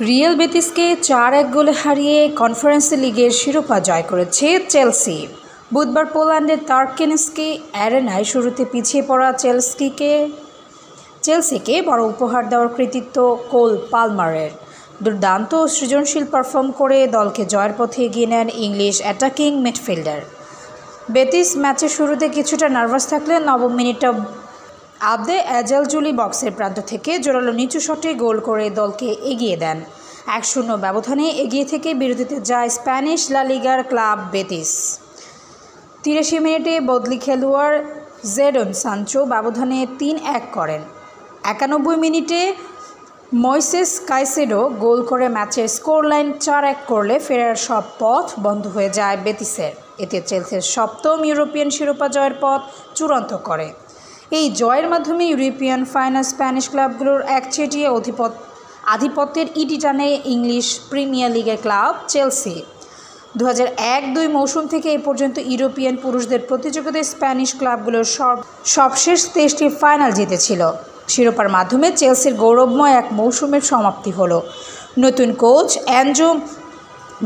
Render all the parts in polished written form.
Real বেতিসকে 4-1 গোলে হারিয়ে conference লিগের শিরোপা জয় করেছে চেলসি। বুধবার পোল্যান্ডের তারকেনস্কি অ্যারেনায় শুরুতে পিছিয়ে পড়া চেলসিকে বড় উপহার দেওয়ার কৃতিত্ব কোল পালমারের। দুর্দান্ত ও সৃজনশীল পারফর্ম করে দলকে জয়ের পথে এগিয়ে নেন ইংলিশ অ্যাটাকিং মিডফিল্ডার। বেতিস ম্যাচের শুরুতে কিছুটা নার্ভাস থাকলে 9 মিনিটে আবদে এজালজুলি বক্সের প্রান্ত থেকে জোরালো নিচু শটে গোল করে দলকে এগিয়ে দেন। 1-0 ব্যবধানে এগিয়ে থেকে বিরতিতে যায় স্প্যানিশ লা লিগার ক্লাব বেতিস। 83 মিনিটে বদলি খেলোয়াড় জেডন সানচো ব্যবধানে 3-1 করেন। 91 মিনিটে ময়সেস কাইসেডো গোল করে ম্যাচের স্কোর লাইন 4-1 করলে ফেরার সব পথ বন্ধ হয়ে যায় বেতিসের। এতে চেলসির সপ্তম ইউরোপিয়ান শিরোপা জয়ের পথ চূড়ান্ত করে। এই জয়ের মাধ্যমে ইউরোপিয়ান ফাইনাল স্প্যানিশ ক্লাবগুলোর একচেটিয়া আধিপত্যের ইতি টানে ইংলিশ প্রিমিয়ার লিগের ক্লাব চেলসি। 2001-2 মৌসুম থেকে এ পর্যন্ত ইউরোপিয়ান পুরুষদের প্রতিযোগিতায় স্প্যানিশ ক্লাবগুলোর সবশেষ 23টি ফাইনাল জিতেছিল। শিরোপার মাধ্যমে চেলসির গৌরবময় এক মৌসুমের সমাপ্তি হলো। নতুন কোচ অ্যানজো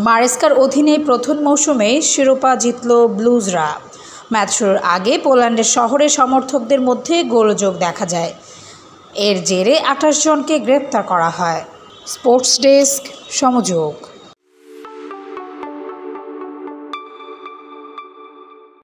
মারেস্কার অধীনে প্রথম মৌসুমেই শিরোপা জিতল ব্লুজরা। ম্যাচ শুরুর আগে পোল্যান্ডের শহরে সমর্থকদের মধ্যে গোলযোগ দেখা যায়। এর জেরে 28 জনকে গ্রেপ্তার করা হয়। Sports desk, সমযোগ।